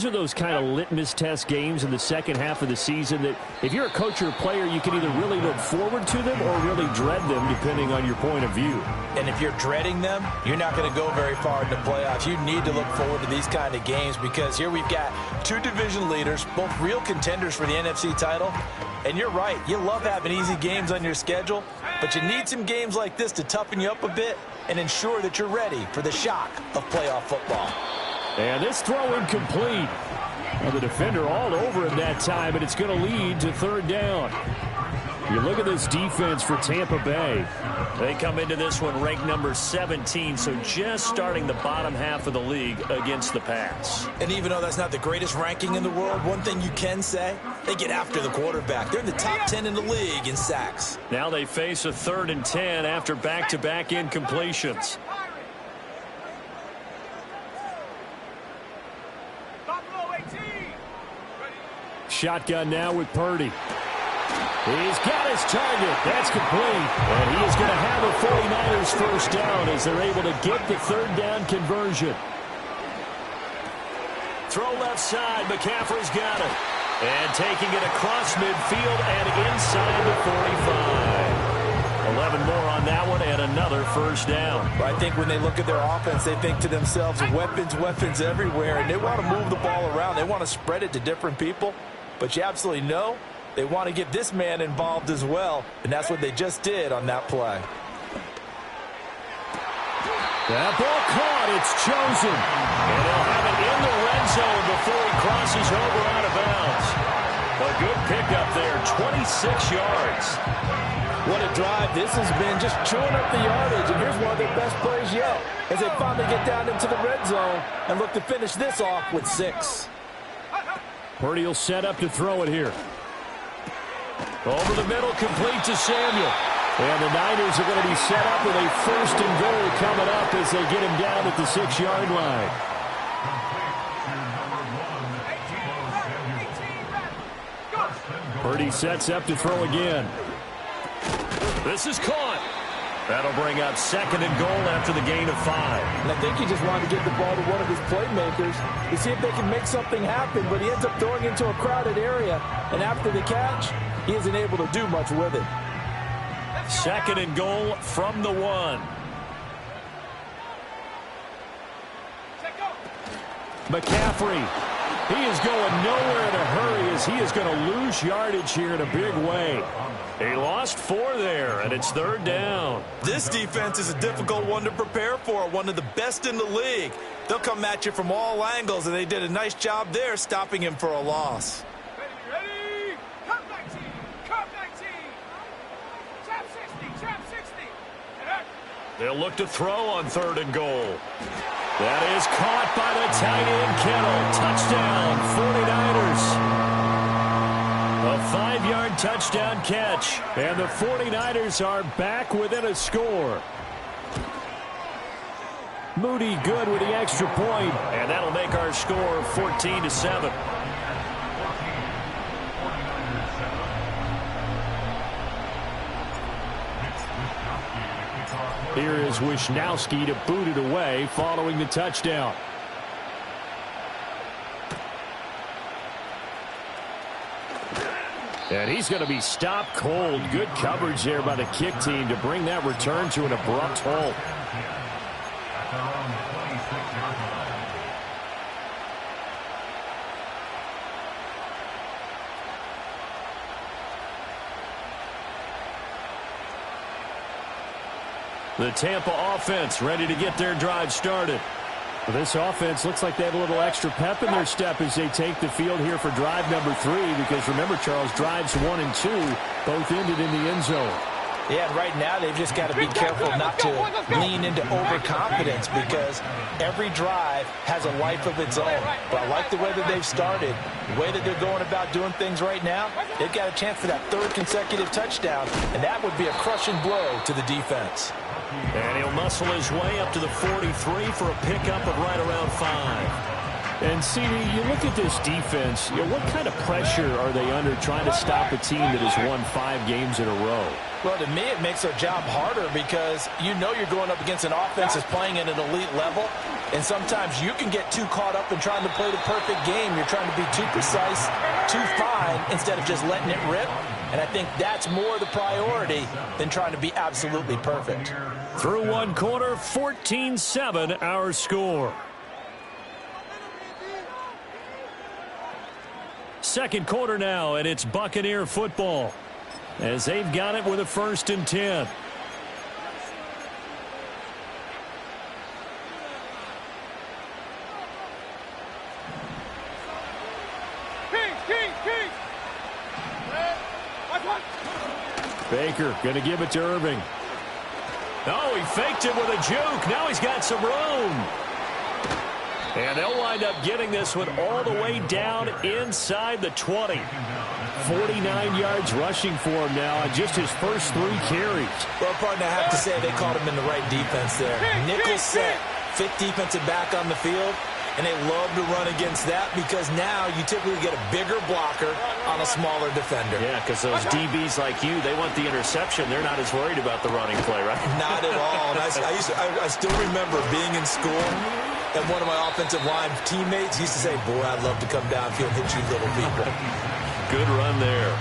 these are those kind of litmus test games in the second half of the season that if you're a coach or a player, you can either really look forward to them or really dread them, depending on your point of view. And if you're dreading them, you're not going to go very far in the playoffs. You need to look forward to these kind of games because here we've got two division leaders, both real contenders for the NFC title. And you're right, you love having easy games on your schedule, but you need some games like this to toughen you up a bit and ensure that you're ready for the shock of playoff football. And this throw incomplete. Well, the defender all over him that time, and it's going to lead to third down. You look at this defense for Tampa Bay. They come into this one ranked number 17, so just starting the bottom half of the league against the pass. And even though that's not the greatest ranking in the world, one thing you can say, they get after the quarterback. They're in the top 10 in the league in sacks. Now they face a 3rd and 10 after back-to-back incompletions. Shotgun now with Purdy. He's got his target. That's complete. And he is going to have a 49ers first down as they're able to get the 3rd down conversion. Throw left side. McCaffrey's got it. And taking it across midfield and inside the 45. 11 more on that one and another first down. I think when they look at their offense, they think to themselves, weapons everywhere. And they want to move the ball around. They want to spread it to different people. But you absolutely know they want to get this man involved as well, and that's what they just did on that play. That ball caught. It's chosen. And they'll have it in the red zone before he crosses over out of bounds. A good pickup there, 26 yards. What a drive. This has been just chewing up the yardage, and here's one of their best plays yet as they finally get down into the red zone and look to finish this off with 6. Purdy will set up to throw it here. Over the middle, complete to Samuel. And the Niners are going to be set up with a 1st and goal coming up as they get him down at the 6-yard line. Purdy sets up to throw again. This is caught. That'll bring up 2nd and goal after the gain of 5. And I think he just wanted to get the ball to one of his playmakers to see if they can make something happen, but he ends up throwing into a crowded area, and after the catch, he isn't able to do much with it. 2nd and goal from the 1. McCaffrey. He is going nowhere in a hurry as he is going to lose yardage here in a big way. He lost 4 there, and it's 3rd down. This defense is a difficult one to prepare for, one of the best in the league. They'll come at you from all angles, and they did a nice job there stopping him for a loss. Ready, Cup 19, Cup 19, Trap 60, Trap 60. They'll look to throw on 3rd and goal. That is caught by the tight end, Kittle. Touchdown, 49ers. A 5-yard touchdown catch. And the 49ers are back within a score. Moody good with the extra point. And that'll make our score 14-7. Here is Wisnowski to boot it away following the touchdown. And he's going to be stopped cold. Good coverage there by the kick team to bring that return to an abrupt halt. The Tampa offense ready to get their drive started. Well, this offense looks like they have a little extra pep in their step as they take the field here for drive number 3. Because remember, Charles, drives 1 and 2 both ended in the end zone. Yeah, and right now they've just got to be careful not to lean into overconfidence because every drive has a life of its own. But I like the way that they've started, the way that they're going about doing things right now. They've got a chance for that 3rd consecutive touchdown, and that would be a crushing blow to the defense. And he'll muscle his way up to the 43 for a pickup of right around 5. And, CD, you look at this defense, what kind of pressure are they under trying to stop a team that has won 5 games in a row? Well, to me, it makes their job harder because you know you're going up against an offense that's playing at an elite level. And sometimes you can get too caught up in trying to play the perfect game. You're trying to be too precise, too fine, instead of just letting it rip. And I think that's more the priority than trying to be absolutely perfect. Through one quarter, 14-7 our score. Second quarter now, and it's Buccaneer football as they've got it with a 1st and 10. Baker going to give it to Irving. Oh, he faked it with a juke. Now he's got some room. And they'll wind up getting this one all the way down inside the 20. 49 yards rushing for him now on just his first 3 carries. Well, partner, I have to say they caught him in the right defense there. Nickel set, 5th defensive back on the field. And they love to run against that because now you typically get a bigger blocker on a smaller defender. Yeah, because those DBs like you, they want the interception. They're not as worried about the running play, right? Not at all. And I still remember being in school, and one of my offensive line teammates used to say, boy, I'd love to come downfield and hit you little people. Good run there.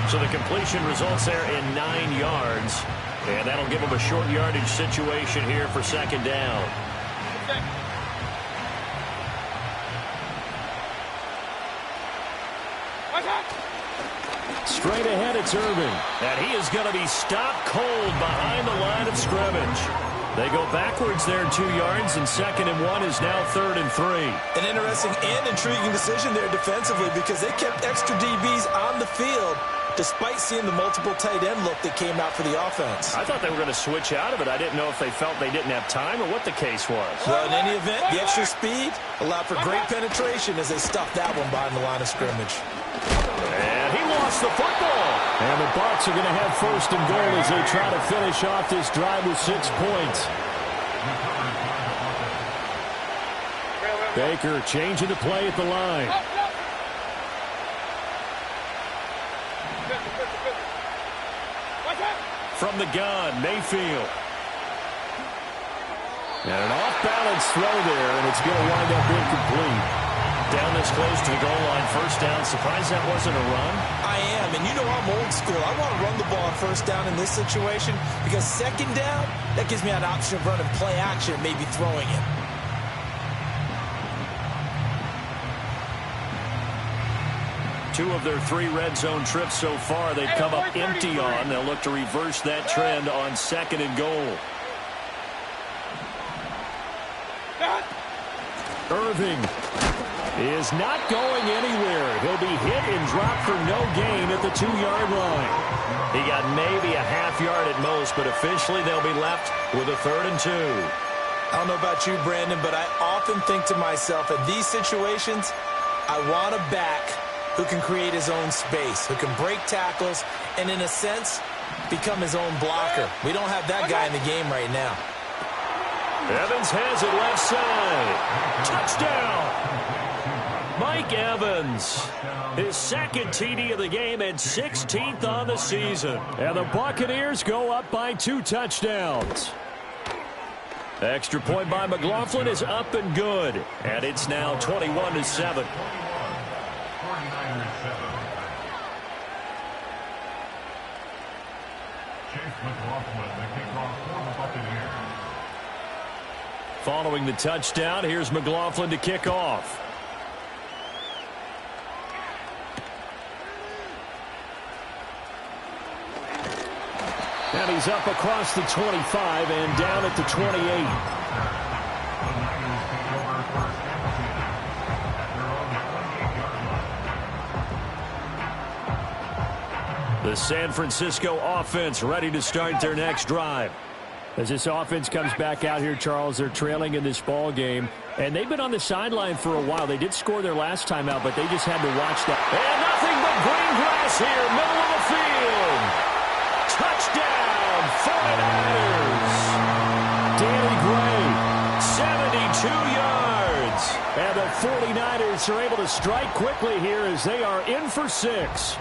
So the completion results there in 9 yards. And that'll give them a short yardage situation here for 2nd down. Straight ahead, it's Irving. And he is going to be stopped cold behind the line of scrimmage. They go backwards there 2 yards, and 2nd and 1 is now 3rd and 3. An interesting and intriguing decision there defensively because they kept extra DBs on the field despite seeing the multiple tight end look that came out for the offense. I thought they were going to switch out of it. I didn't know if they felt they didn't have time or what the case was. Well, in any event, the extra speed allowed for great penetration as they stuffed that one behind the line of scrimmage. And he lost the football. And the Bucs are going to have 1st and goal as they try to finish off this drive with 6 points. Baker changing the play at the line. From the gun, Mayfield. And an off-balance throw there, and it's going to wind up incomplete. Down this close to the goal line, 1st down. Surprised that wasn't a run? I am, and you know I'm old school. I want to run the ball on 1st down in this situation because 2nd down, that gives me an option of running play action and maybe throwing it. Two of their 3 red zone trips so far, they've come up empty on. They'll look to reverse that trend on 2nd and goal. Irving is not going anywhere. He'll be hit and dropped for no gain at the 2-yard line. He got maybe a half yard at most, but officially they'll be left with a 3rd and 2. I don't know about you, Brandon, but I often think to myself, in these situations, I want a back who can create his own space, who can break tackles, and in a sense, become his own blocker. We don't have that guy in the game right now. Evans has it left side. Touchdown! Mike Evans. His 2nd TD of the game and 16th on the season. And the Buccaneers go up by 2 touchdowns. Extra point by McLaughlin is up and good. And it's now 21-7. Following the touchdown, here's McLaughlin to kick off. And he's up across the 25 and down at the 28. The San Francisco offense ready to start their next drive. As this offense comes back out here, Charles, they're trailing in this ball game, and they've been on the sideline for a while. They did score their last time out, but they just had to watch that. And nothing but green grass here, middle of the field. Touchdown, 49ers. Danny Gray, 72 yards. And the 49ers are able to strike quickly here as they are in for 6.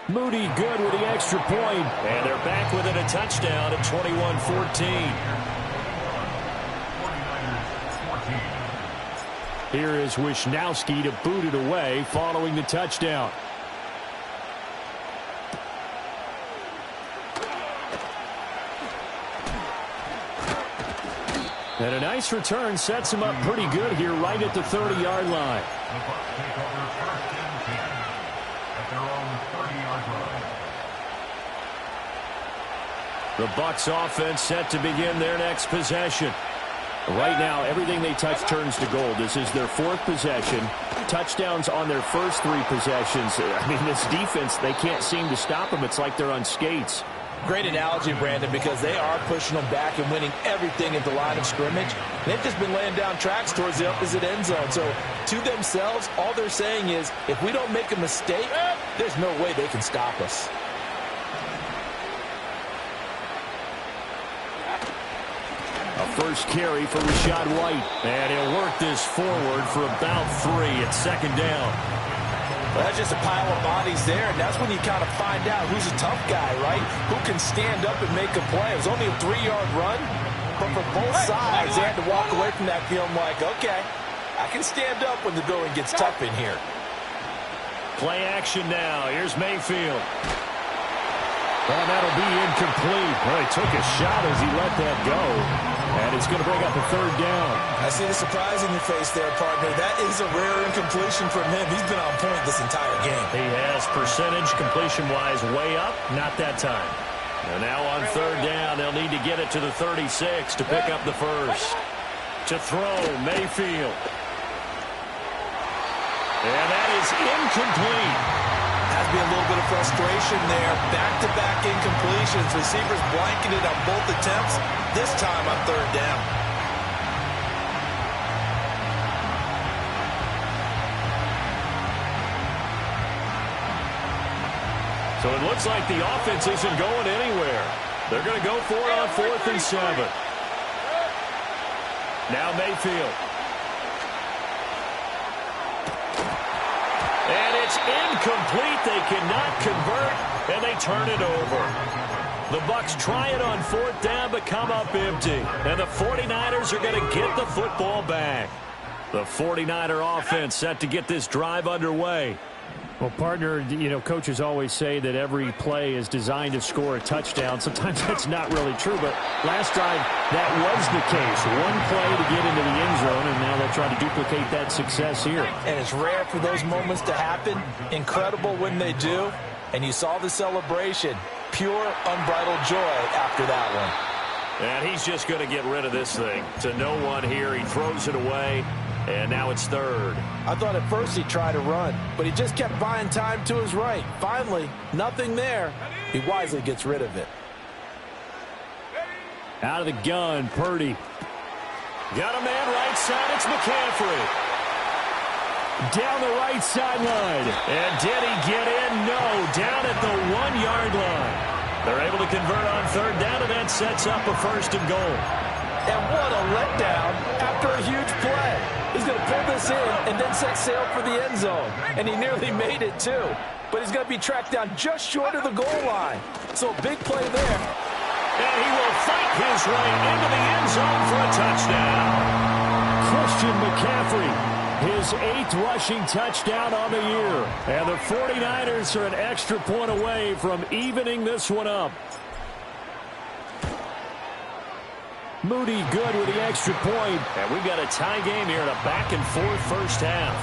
Moody good with the extra point. And they're back within a touchdown at 21-14. Here is Wisnowski to boot it away following the touchdown. And a nice return sets him up pretty good here right at the 30-yard line. The Bucs offense set to begin their next possession. Right now, everything they touch turns to gold. This is their fourth possession. Touchdowns on their first three possessions. I mean, this defense, they can't seem to stop them. It's like they're on skates. Great analogy, Brandon, because they are pushing them back and winning everything at the line of scrimmage. They've just been laying down tracks towards the opposite end zone. So, to themselves, all they're saying is, if we don't make a mistake, there's no way they can stop us. A first carry for Rachaad White. And he'll work this forward for about 3 at second down. Well, that's just a pile of bodies there, and that's when you kind of find out who's a tough guy, right? Who can stand up and make a play. It was only a 3-yard run, but for both sides, they had to walk away from that feeling like, okay, I can stand up when the going gets tough in here. Play action now. Here's Mayfield. And that'll be incomplete. Well, he took a shot as he let that go. And it's going to bring up a third down. I see the surprise in your face there, partner. That is a rare incompletion from him. He's been on point this entire game. He has percentage completion-wise way up. Not that time. And now on third down, they'll need to get it to the 36 to pick up the first. To throw, Mayfield. And that is incomplete. Has to be a little bit of frustration there. Back-to-back incompletions. Receivers blanketed on both attempts, this time on third down. So it looks like the offense isn't going anywhere. They're going to go for it on 4th and 7. Now Mayfield. And it's incomplete. They cannot convert, and they turn it over. The Bucs try it on 4th down, but come up empty. And the 49ers are going to get the football back. The 49er offense set to get this drive underway. Well, partner, you know, coaches always say that every play is designed to score a touchdown. Sometimes that's not really true, but last drive, that was the case. One play to get into the end zone, and now they'll try to duplicate that success here. And it's rare for those moments to happen. Incredible when they do. And you saw the celebration. Pure, unbridled joy after that one. And he's just going to get rid of this thing. To no one here, he throws it away. And now it's third. I thought at first he'd try to run, but he just kept buying time to his right. Finally, nothing there. He wisely gets rid of it. Out of the gun, Purdy. Got a man right side. It's McCaffrey. Down the right sideline. And did he get in? No. Down at the 1-yard line. They're able to convert on third down, and that sets up a 1st and goal. And what a letdown after a huge play. He's going to pull this in and then set sail for the end zone. And he nearly made it, too. But he's going to be tracked down just short of the goal line. So a big play there. And he will fight his way into the end zone for a touchdown. Christian McCaffrey, his 8th rushing touchdown on the year. And the 49ers are an extra point away from evening this one up. Moody good with the extra point. And we've got a tie game here in a back-and-forth first half.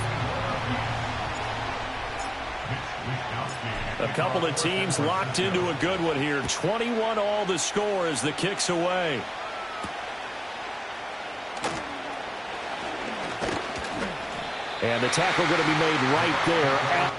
A couple of teams locked into a good one here. 21 all the score as the kick's away. And the tackle going to be made right there at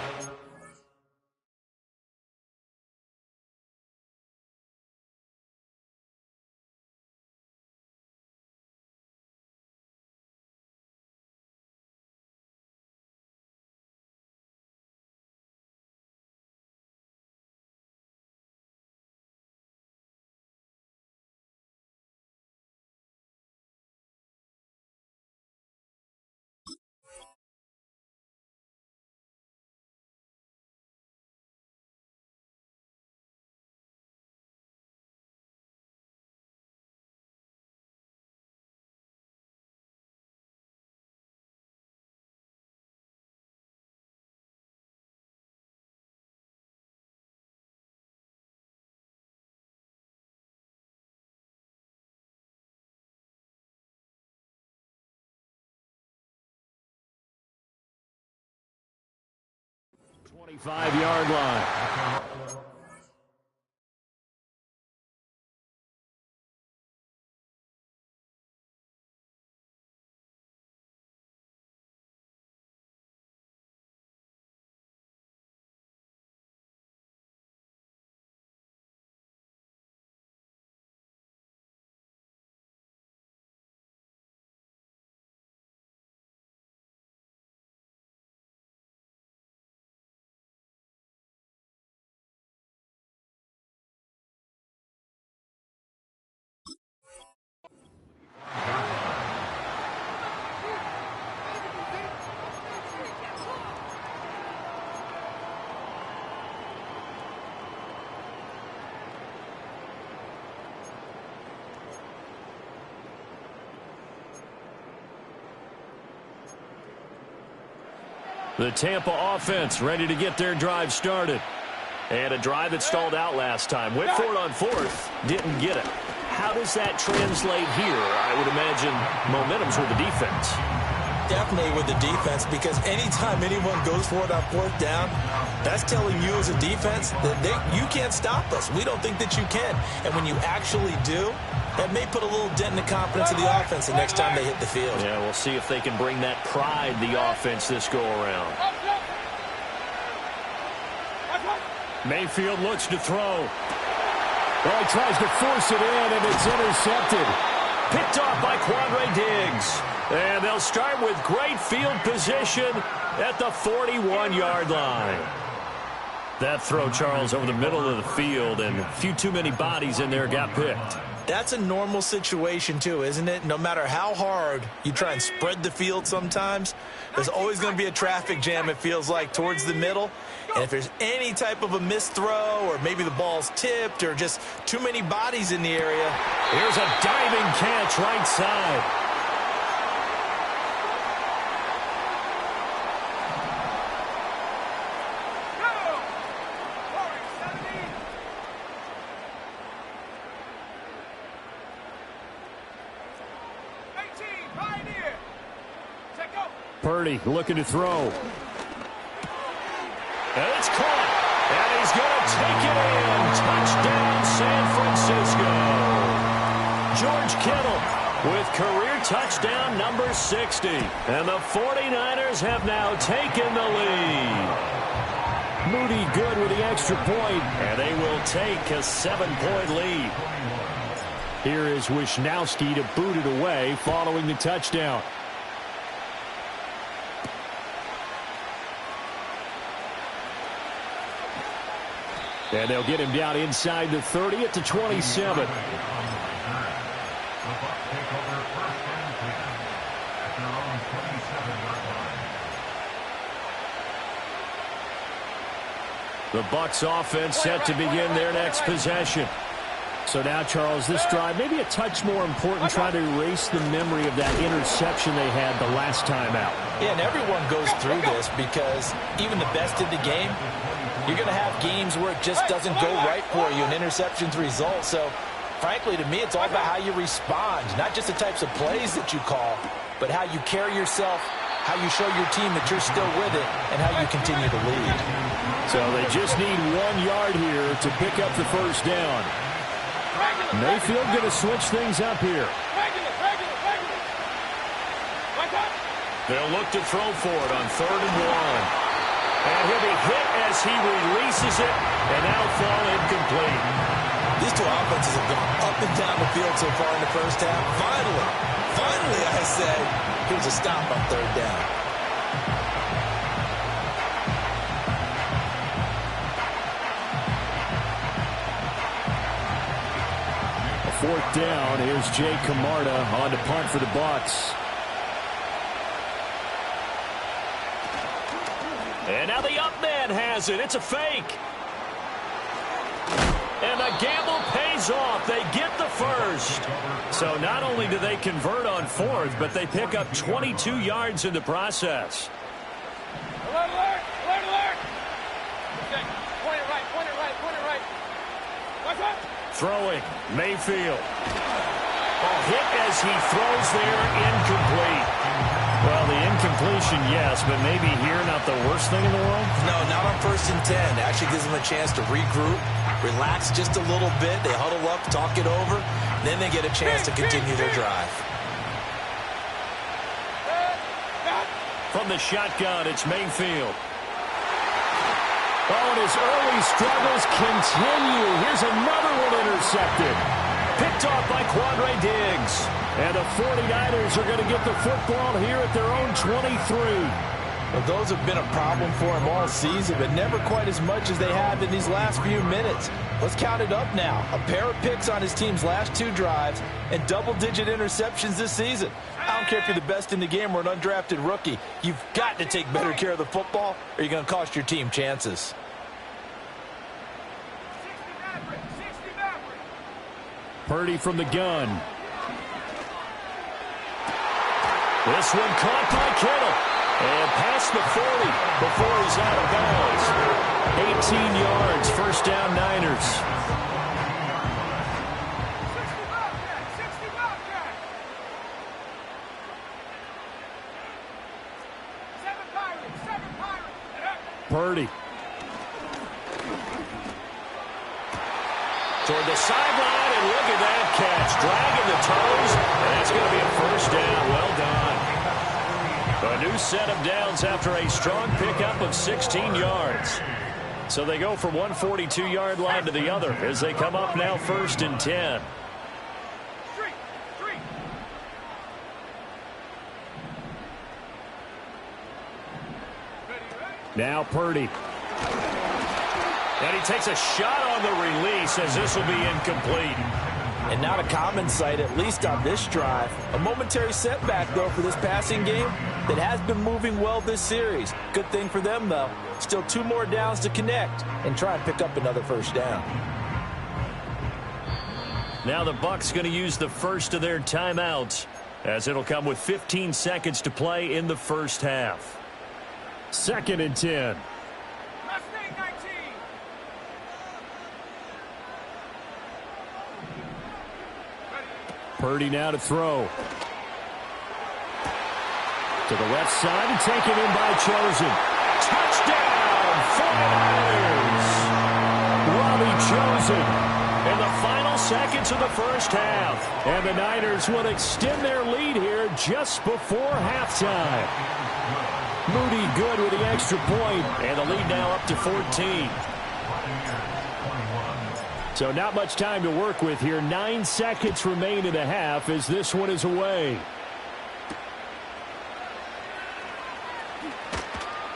25-yard line. The Tampa offense ready to get their drive started. And a drive that stalled out last time. Went for it on fourth, didn't get it. How does that translate here? I would imagine momentum's with the defense. Definitely with the defense, because anytime anyone goes for it on fourth down, that's telling you as a defense that you can't stop us. We don't think that you can. And when you actually do, that may put a little dent in the confidence of the offense the next time they hit the field. Yeah, we'll see if they can bring that pride the offense this go-around. Mayfield looks to throw. Well, he tries to force it in, and it's intercepted. Picked off by Quandre Diggs. And they'll start with great field position at the 41-yard line. That throw, Charles, over the middle of the field, and a few too many bodies in there got picked. That's a normal situation, too, isn't it? No matter how hard you try and spread the field sometimes, there's always going to be a traffic jam, it feels like, towards the middle. And if there's any type of a missed throw, or maybe the ball's tipped, or just too many bodies in the area. Here's a diving catch right side. Purdy looking to throw. And it's caught. And he's going to take it in. Touchdown, San Francisco. George Kittle with career touchdown number 60. And the 49ers have now taken the lead. Moody good with the extra point. And they will take a 7-point lead. Here is Wisnowski to boot it away following the touchdown. And they'll get him down inside the 30 at the 27. The Bucs offense set to begin their next possession. So now, Charles, this drive maybe a touch more important, trying to erase the memory of that interception they had the last time out. Yeah, and everyone goes through this because even the best in the game, you're going to have games where it just doesn't go right for you, and interceptions result. So, frankly, to me, it's all about how you respond, not just the types of plays that you call, but how you carry yourself, how you show your team that you're still with it, and how you continue to lead. So they just need 1 yard here to pick up the first down. Mayfield going to switch things up here. They'll look to throw for it on 3rd and 1. And he'll be hit as he releases it, and that'll fall incomplete. These two offenses have gone up and down the field so far in the first half. Finally, I say, here's a stop on 3rd down. A 4th down. Here's Jay Camarda on to punt for the Bucs. And now the up man has it. It's a fake. And the gamble pays off. They get the first. So not only do they convert on 4th, but they pick up 22 yards in the process. Alert, alert, alert, alert. Okay, point it right. Watch out. Throwing, Mayfield. A hit as he throws there, incomplete. Well, the incompletion, yes, but maybe here not the worst thing in the world? No, not on 1st and 10. Actually gives them a chance to regroup, relax just a little bit. They huddle up, talk it over, then they get a chance to continue their drive. From the shotgun, it's Mayfield. Oh, and his early struggles continue. Here's another one intercepted. Picked off by Quandre Diggs. And the 49ers are going to get the football here at their own 23. Well, those have been a problem for them all season, but never quite as much as they have in these last few minutes. Let's count it up now. A pair of picks on his team's last 2 drives and double-digit interceptions this season. I don't care if you're the best in the game or an undrafted rookie. You've got to take better care of the football or you're going to cost your team chances. Purdy from the gun. This one caught by Kittle. And past the 40 before he's out of bounds. 18 yards, first down Niners. Purdy. Toward the sideline, and look at that catch. Dragging the toes, and that's going to be a first down. Well done. A new set of downs after a strong pickup of 16 yards. So they go from one 42-yard line to the other as they come up now 1st and 10. Now Purdy. And he takes a shot on the release as this will be incomplete. And not a common sight, at least on this drive. A momentary setback, though, for this passing game that has been moving well this series. Good thing for them, though. Still 2 more downs to connect and try and pick up another first down. Now the Bucs going to use the first of their timeouts as it'll come with 15 seconds to play in the first half. 2nd and 10. Purdy now to throw. To the left side and taken in by Chosen. Touchdown, 49ers! Robbie Chosen in the final seconds of the first half. And the Niners will extend their lead here just before halftime. Moody good with the extra point, and the lead now up to 14. So not much time to work with here. 9 seconds remain in the half as this one is away.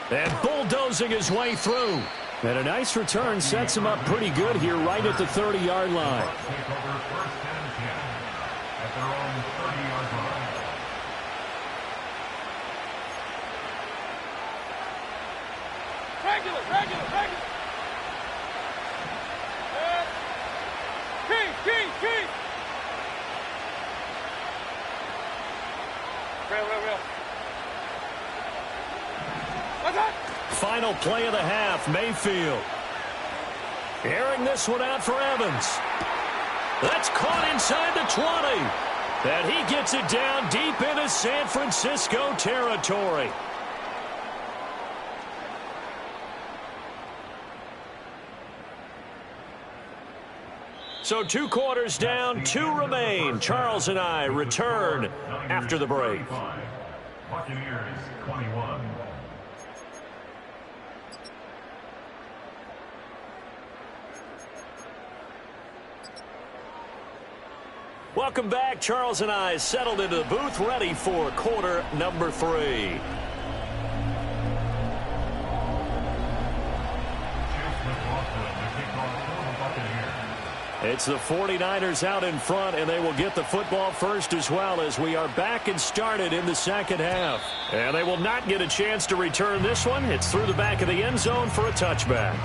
And bulldozing his way through. And a nice return sets him up pretty good here right at the 30-yard line. Regular. Keep. Real. What's that? Final play of the half, Mayfield. Airing this one out for Evans. That's caught inside the 20. And he gets it down deep into San Francisco territory. So 2 quarters down, 2 remain. Charles and I return after the break. Buccaneers 21. Welcome back. Charles and I settled into the booth, ready for quarter number 3. It's the 49ers out in front, and they will get the football first as well as we are back and started in the second half. And they will not get a chance to return this one. It's through the back of the end zone for a touchback.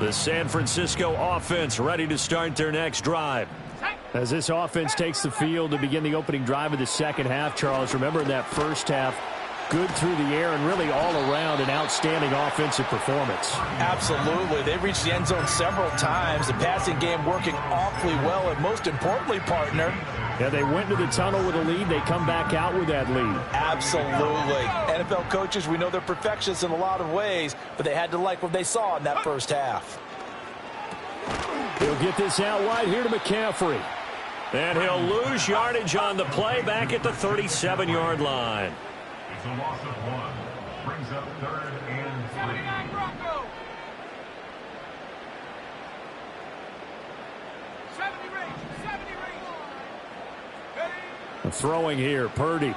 The San Francisco offense ready to start their next drive. As this offense takes the field to begin the opening drive of the second half, Charles, remember in that first half, good through the air and really all around an outstanding offensive performance. Absolutely. They reached the end zone several times. The passing game working awfully well. And most importantly, partner, yeah, they went to the tunnel with a lead. They come back out with that lead. Absolutely. NFL coaches, we know they're perfectionists in a lot of ways, but they had to like what they saw in that first half. He'll get this out wide here to McCaffrey. And he'll lose yardage on the play back at the 37-yard line. It's a loss of 1. Brings up 3rd and 3. 79 Bronco. 70 range. 70 range. Ready? Throwing here, Purdy.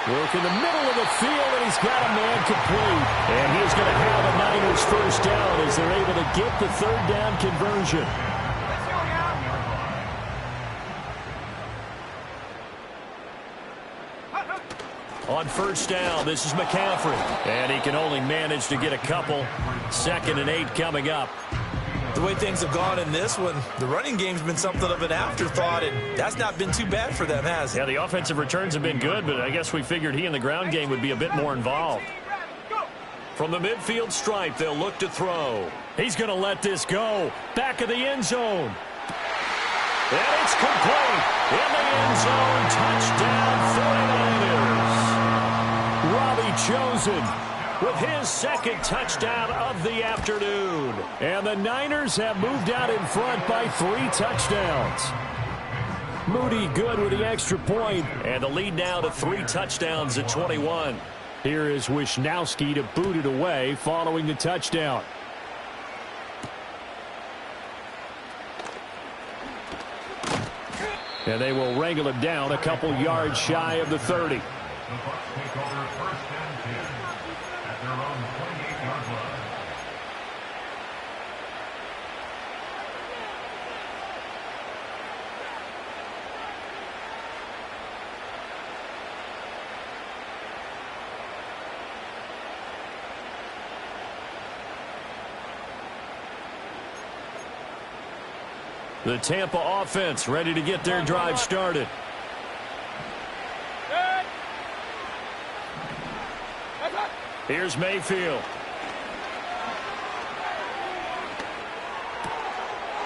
Work in the middle of the field, and he's got a man complete. And he's going to have a Niners first down as they're able to get the third down conversion. Let's go now. On first down, this is McCaffrey. And he can only manage to get a couple. 2nd and 8 coming up. The way things have gone in this one, the running game's been something of an afterthought, and that's not been too bad for them, has it? Yeah, the offensive returns have been good, but I guess we figured he in the ground game would be a bit more involved. From the midfield stripe, they'll look to throw. He's going to let this go. Back of the end zone. And it's complete. In the end zone, touchdown 49ers. Robbie Chosen with his 2nd touchdown of the afternoon. And the Niners have moved out in front by 3 touchdowns. Moody good with the extra point. And the lead now to 3 touchdowns at 21. Here is Wisnowski to boot it away following the touchdown. And they will wrangle him down a couple yards shy of the 30. The Bucs take over 1st and 10 at their own 28-yard line. The Tampa offense ready to get their drive started. Here's Mayfield.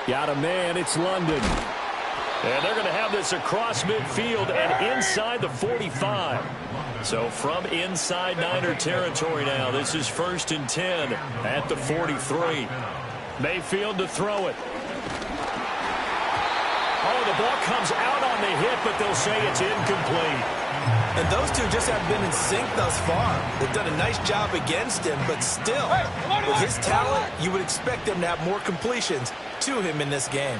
Got a man, it's London. And they're going to have this across midfield and inside the 45. So from inside Niner territory now, this is 1st and 10 at the 43. Mayfield to throw it. Oh, the ball comes out on the hit, but they'll say it's incomplete. And those two just have been in sync thus far. They've done a nice job against him, but still, with his talent, you would expect them to have more completions to him in this game.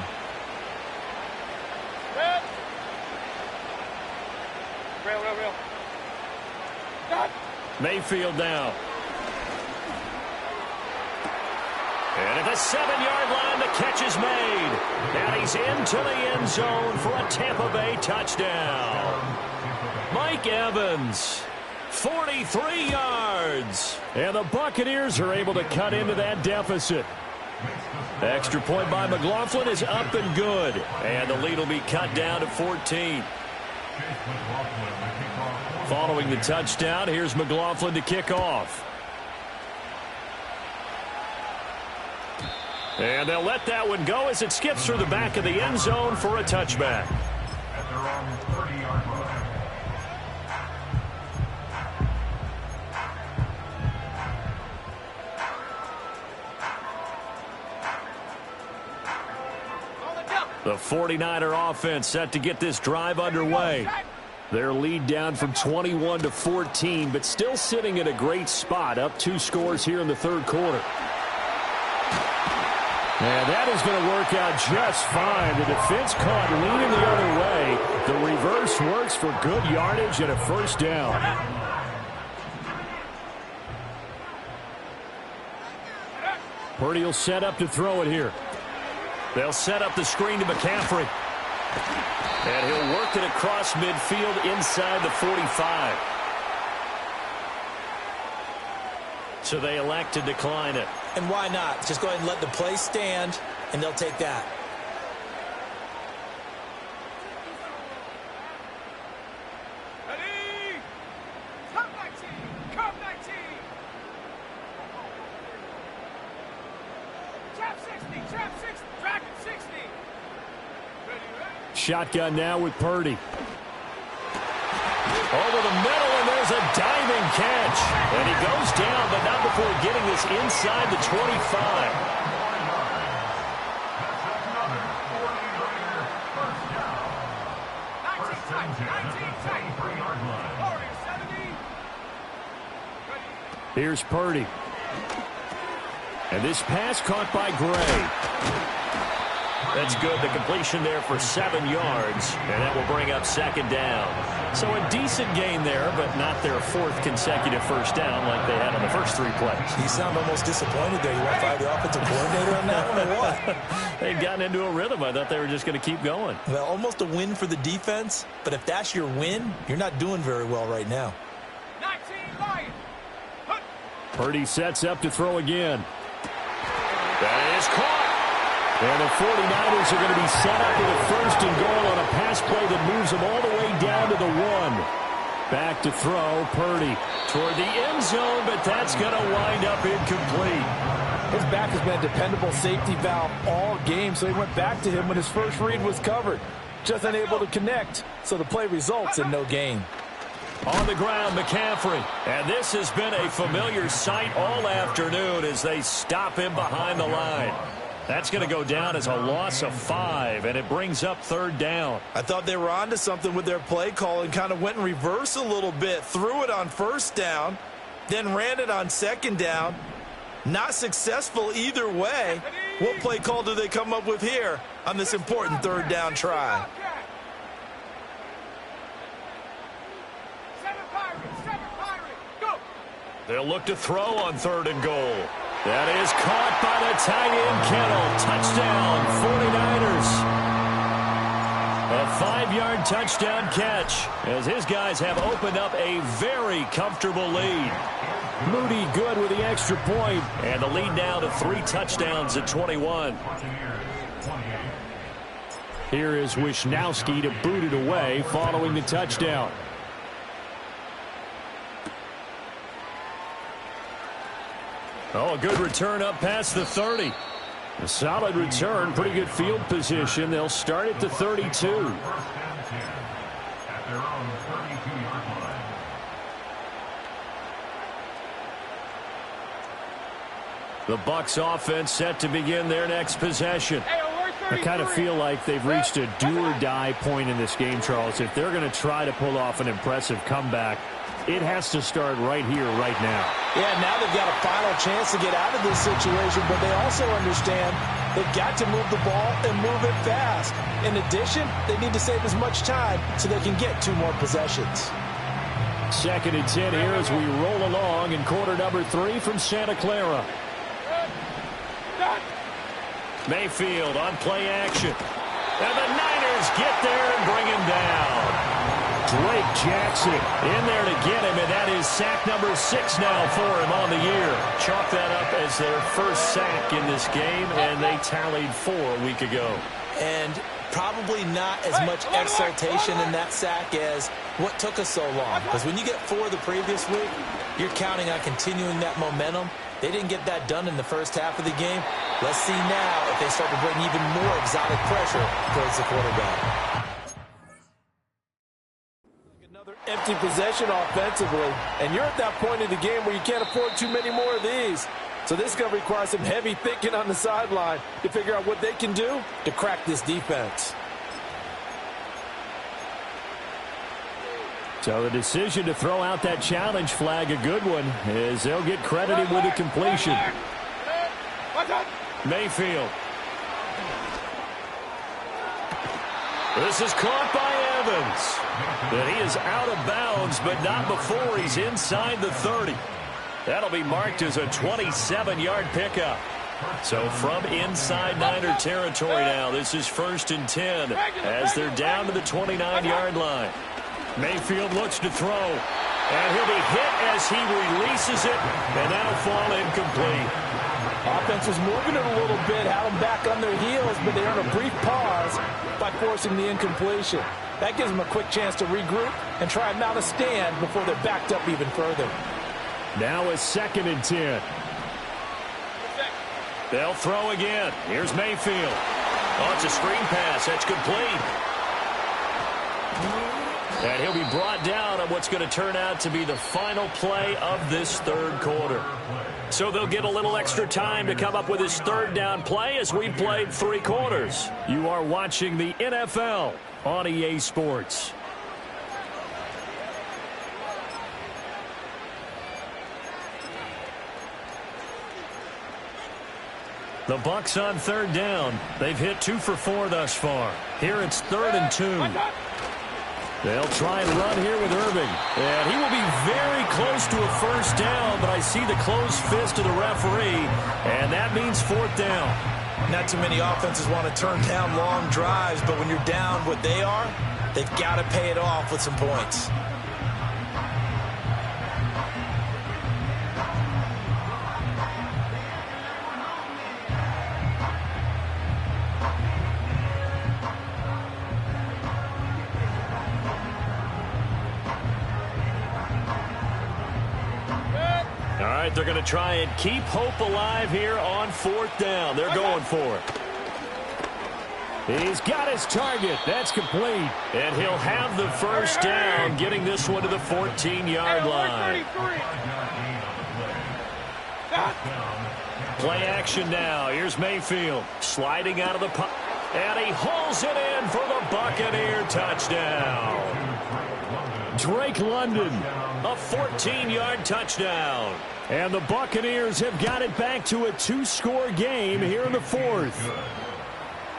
Real. Mayfield now. And at the 7-yard line, the catch is made. And he's into the end zone for a Tampa Bay touchdown. Mike Evans, 43 yards. And the Buccaneers are able to cut into that deficit. Extra point by McLaughlin is up and good. And the lead will be cut down to 14. Following the touchdown, here's McLaughlin to kick off. And they'll let that one go as it skips through the back of the end zone for a touchback. At their own 30-yard line. The 49er offense set to get this drive underway. Their lead down from 21 to 14, but still sitting at a great spot, up 2 scores here in the 3rd quarter. And that is going to work out just fine. The defense caught leaning the other way. The reverse works for good yardage and a first down. Purdy will set up to throw it here. They'll set up the screen to McCaffrey. And he'll work it across midfield inside the 45. So they elect to decline it. And why not? Just go ahead and let the play stand, and they'll take that. shotgun now with Purdy. Over the middle, and there's a diving catch. And he goes down, but not before getting this inside the 25. Here's Purdy. And this pass caught by Gray. That's good. The completion there for 7 yards, and that will bring up second down. So a decent gain there, but not their 4th consecutive first down like they had on the first 3 plays. You sound almost disappointed there. You want to fire the offensive coordinator on that one or what? They'd gotten into a rhythm. I thought they were just going to keep going. Well, almost a win for the defense, but if that's your win, you're not doing very well right now. 19 Lions. Purdy sets up to throw again. That is caught. And the 49ers are going to be set up with a first and goal on a pass play that moves them all the way down to the 1. Back to throw, Purdy toward the end zone, but that's going to wind up incomplete. His back has been a dependable safety valve all game, so he went back to him when his first read was covered. Just unable to connect, so the play results in no gain. On the ground, McCaffrey. And this has been a familiar sight all afternoon as they stop him behind the line. That's going to go down as a loss of 5, and it brings up third down. I thought they were onto something with their play call and kind of went in reverse a little bit. Threw it on first down, then ran it on second down. Not successful either way. What play call do they come up with here on this important third down try? 7 Pirates, go! They'll look to throw on third and goal. That is caught by the tight end, Kittle. Touchdown, 49ers. A 5-yard touchdown catch as his guys have opened up a very comfortable lead. Moody good with the extra point, and the lead now to 3 touchdowns at 21. Here is Wisnowski to boot it away following the touchdown. Oh, a good return up past the 30. A solid return, pretty good field position. They'll start at the 32. At their own 32-yard line. The Bucs offense set to begin their next possession. I kind of feel like they've reached a do-or-die point in this game, Charles. If they're going to try to pull off an impressive comeback, it has to start right here, right now. Yeah, now they've got a final chance to get out of this situation, but they also understand they've got to move the ball and move it fast. In addition, they need to save as much time so they can get 2 more possessions. 2nd and 10 here as we roll along in quarter number 3 from Santa Clara. Mayfield on play action. And the Niners get there and bring him down. Drake Jackson in there to get him, and that is sack number 6 now for him on the year. Chalk that up as their first sack in this game, and they tallied 4 a week ago. And probably not as much exultation in that sack as what took us so long. Because when you get 4 the previous week, you're counting on continuing that momentum. They didn't get that done in the first half of the game. Let's see now if they start to bring even more exotic pressure towards the quarterback. Another empty possession offensively, and you're at that point in the game where you can't afford too many more of these. So this is going to require some heavy thinking on the sideline to figure out what they can do to crack this defense. So the decision to throw out that challenge flag, a good one, as they'll get credited with a completion. Mayfield. This is caught by Evans. And he is out of bounds, but not before he's inside the 30. That'll be marked as a 27-yard pickup. So from inside Niner territory now, this is 1st and 10 as they're down to the 29-yard line. Mayfield looks to throw, and he'll be hit as he releases it, and that'll fall incomplete. Offense was moving it a little bit, had them back on their heels, but they earn a brief pause by forcing the incompletion. That gives them a quick chance to regroup and try and mount a stand before they're backed up even further. Now a 2nd and 10. They'll throw again. Here's Mayfield. Oh, it's a screen pass. That's complete. And he'll be brought down on what's going to turn out to be the final play of this third quarter. So they'll get a little extra time to come up with his third down play as we played 3 quarters. You are watching the NFL on EA Sports. The Bucs on third down. They've hit 2 for 4 thus far. Here it's 3rd and 2. They'll try and run here with Irving. And he will be very close to a first down, but I see the closed fist of the referee, and that means 4th down. Not too many offenses want to turn down long drives, but when you're down what they are, they've got to pay it off with some points. They're going to try and keep hope alive here on 4th down. They're going for it. He's got his target. That's complete. And he'll have the first down, getting this one to the 14-yard line. Play action now. Here's Mayfield sliding out of the pocket. And he hauls it in for the Buccaneer touchdown. Drake London, a 14-yard touchdown. And the Buccaneers have got it back to a 2-score game here in the 4th.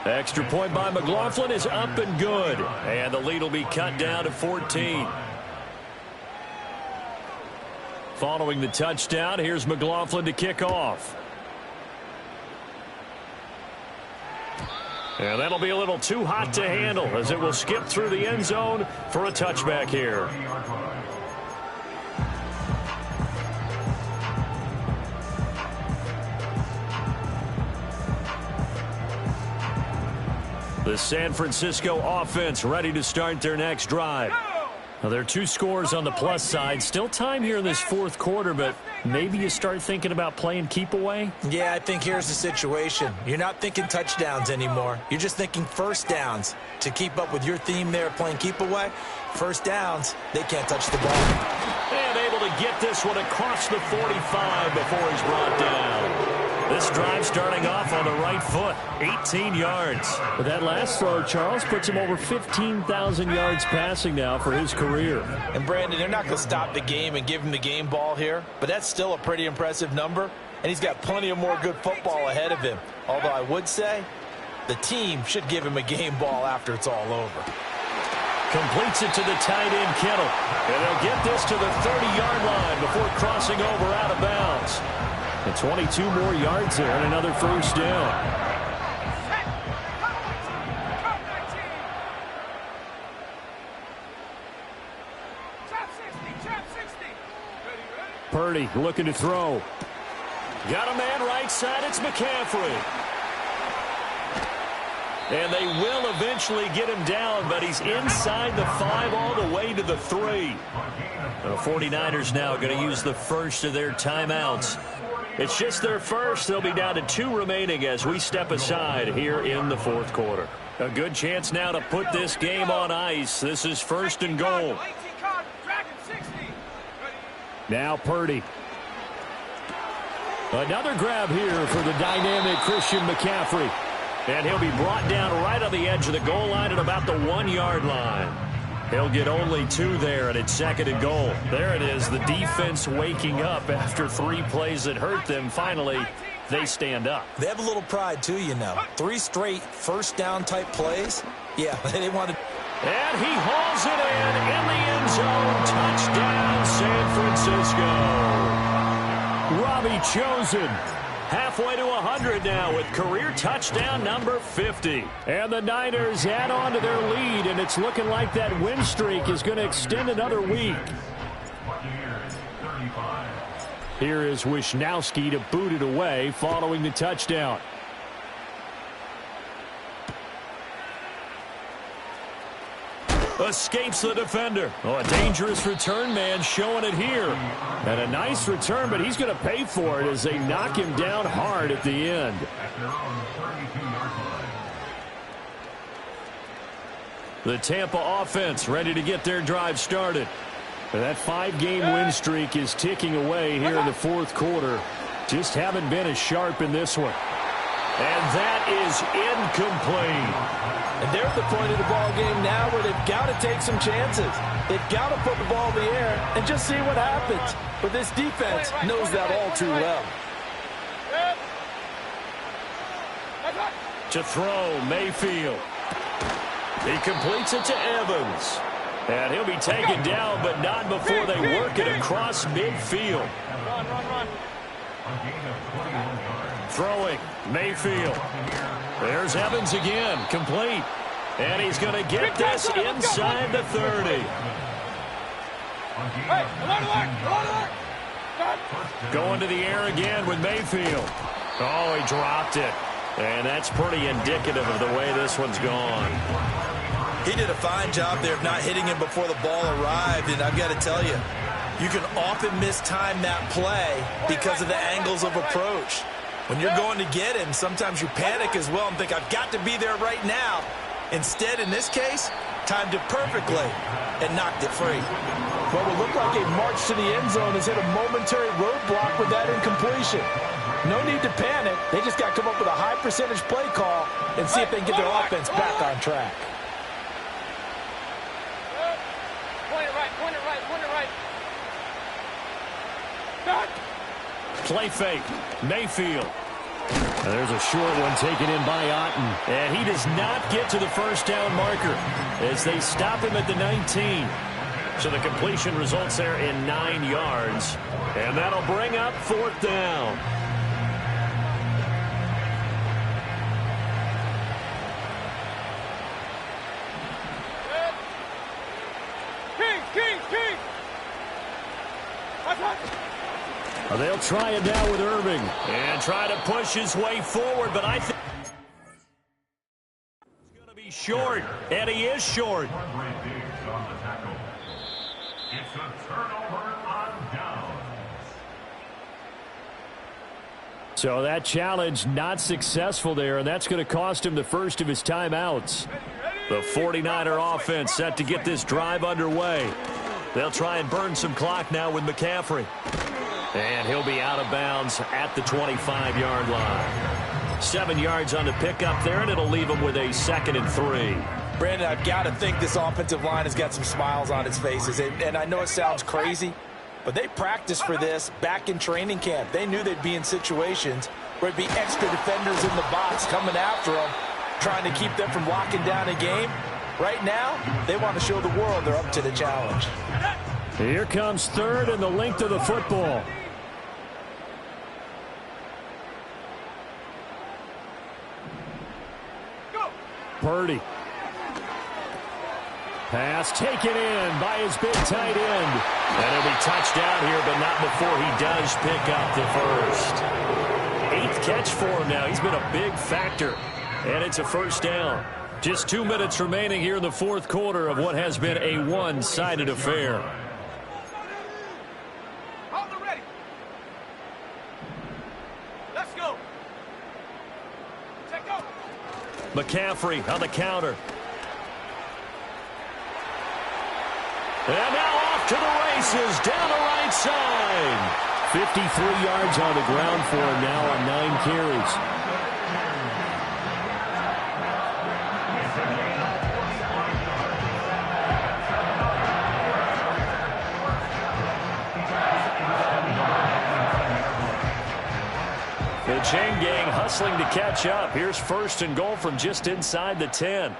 Extra point by McLaughlin is up and good. And the lead will be cut down to 14. Following the touchdown, here's McLaughlin to kick off. And that'll be a little too hot to handle as it will skip through the end zone for a touchback here. The San Francisco offense ready to start their next drive. Now, there are 2 scores on the plus side. Still time here in this 4th quarter, but maybe you start thinking about playing keep away? Yeah, I think here's the situation. You're not thinking touchdowns anymore. You're just thinking first downs. To keep up with your theme there, playing keep away, first downs, they can't touch the ball. And able to get this one across the 45 before he's brought down. This drive starting off on the right foot, 18 yards. But that last throw, Charles, puts him over 15,000 yards passing now for his career. And, Brandon, they're not going to stop the game and give him the game ball here, but that's still a pretty impressive number, and he's got plenty of more good football ahead of him. Although I would say the team should give him a game ball after it's all over. Completes it to the tight end, Kittle. And they'll get this to the 30-yard line before crossing over out of bounds. And 22 more yards there and another first down. Purdy looking to throw. Got a man right side. It's McCaffrey. And they will eventually get him down, but he's inside the 5 all the way to the 3. The 49ers now going to use the first of their timeouts. It's just their first. They'll be down to 2 remaining as we step aside here in the 4th quarter. A good chance now to put this game on ice. This is 1st and goal. Now Purdy. Another grab here for the dynamic Christian McCaffrey. And he'll be brought down right on the edge of the goal line at about the 1-yard line. He'll get only 2 there, and it's 2nd and goal. There it is, the defense waking up after 3 plays that hurt them. Finally, they stand up. They have a little pride, too, you know. 3 straight first down type plays. Yeah, they want to. And he hauls it in the end zone. Touchdown, San Francisco. Robbie Chosen. Halfway to 100 now with career touchdown number 50. And the Niners add on to their lead, and it's looking like that win streak is going to extend another week. Here is Wisnowski to boot it away following the touchdown. Escapes the defender. Oh, a dangerous return man showing it here. And a nice return, but he's going to pay for it as they knock him down hard at the end. The Tampa offense ready to get their drive started. And that 5-game win streak is ticking away here in the fourth quarter. Just haven't been as sharp in this one. And that is incomplete. And they're at the point of the ball game now where they've got to take some chances. They've got to put the ball in the air and just see what happens. But this defense knows that all too well. To throw, Mayfield. He completes it to Evans. And he'll be taken down, but not before they work it across midfield. Run. Throwing, Mayfield. There's Evans again, complete. And he's going to get this inside the 30. Going to the air again with Mayfield. Oh, he dropped it. And that's pretty indicative of the way this one's gone. He did a fine job there of not hitting him before the ball arrived, and I've got to tell you, you can often mistime that play because of the angles of approach. When you're going to get him, sometimes you panic as well and think, I've got to be there right now. Instead, in this case, timed it perfectly and knocked it free. What would look like a march to the end zone has hit a momentary roadblock with that incompletion. No need to panic. They just got to come up with a high percentage play call and see if they can get their offense back on track. Point it right. Play fake, Mayfield. And there's a short one taken in by Otten. And he does not get to the first down marker as they stop him at the 19. So the completion results there in 9 yards. And that'll bring up 4th down. King! They'll try it now with Irving and try to push his way forward, but I think he's going to be short, and he is short. It's a turnover on downs. So that challenge not successful there, and that's going to cost him the first of his timeouts. The 49er offense set to get this drive underway. They'll try and burn some clock now with McCaffrey. And he'll be out of bounds at the 25-yard line. 7 yards on the pickup there, and it'll leave him with a 2nd and 3. Brandon, I've got to think this offensive line has got some smiles on its faces. And I know it sounds crazy, but they practiced for this back in training camp. They knew they'd be in situations where it'd be extra defenders in the box coming after them, trying to keep them from locking down a game. Right now, they want to show the world they're up to the challenge. Here comes 3rd and the length of the football. Purdy. Pass taken in by his big tight end. And he'll be touched down here, but not before he does pick up the first. 8th catch for him now. He's been a big factor. And it's a first down. Just 2 minutes remaining here in the fourth quarter of what has been a one-sided affair. Hold it ready. Let's go. Take go. McCaffrey on the counter. And now off to the races down the right side. 53 yards on the ground for him now on 9 carries. The chain gang hustling to catch up. Here's 1st and goal from just inside the 10.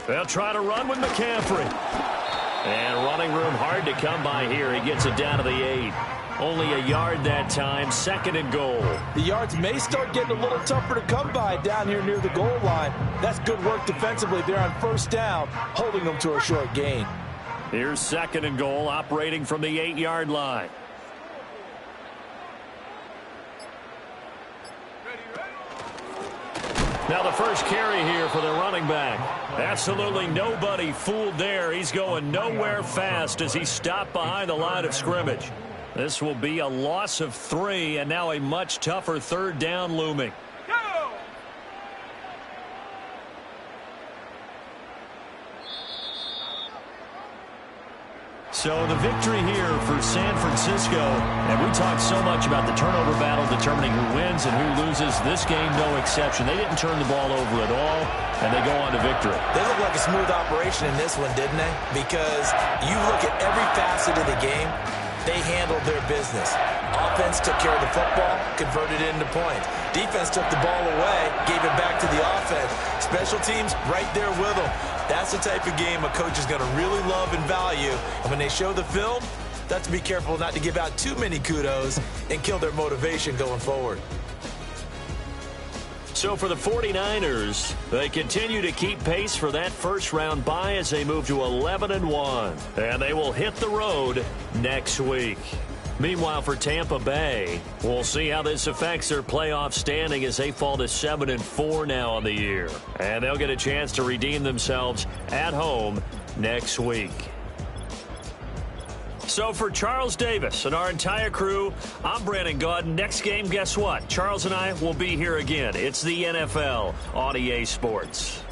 They'll try to run with McCaffrey. And running room hard to come by here. He gets it down to the 8. Only a yard that time. 2nd and goal. The yards may start getting a little tougher to come by down here near the goal line. That's good work defensively there on 1st down, holding them to a short gain. Here's 2nd and goal, operating from the 8-yard line. Now the first carry here for the running back. Absolutely nobody fooled there. He's going nowhere fast as he stopped behind the line of scrimmage. This will be a loss of 3, and now a much tougher 3rd down looming. Go! So the victory here for San Francisco. And we talked so much about the turnover battle determining who wins and who loses. This game, no exception. They didn't turn the ball over at all, and they go on to victory. They look like a smooth operation in this one, didn't they? Because you look at every facet of the game, they handled their business. Offense took care of the football, converted it into points. Defense took the ball away, gave it back to the offense. Special teams right there with them. That's the type of game a coach is going to really love and value. And when they show the film, that's to be careful not to give out too many kudos and kill their motivation going forward. So for the 49ers, they continue to keep pace for that first-round bye as they move to 11-1. And they will hit the road next week. Meanwhile, for Tampa Bay, we'll see how this affects their playoff standing as they fall to 7-4 now on the year. And they'll get a chance to redeem themselves at home next week. So for Charles Davis and our entire crew, I'm Brandon Gaudin. Next game, guess what? Charles and I will be here again. It's the NFL on EA Sports.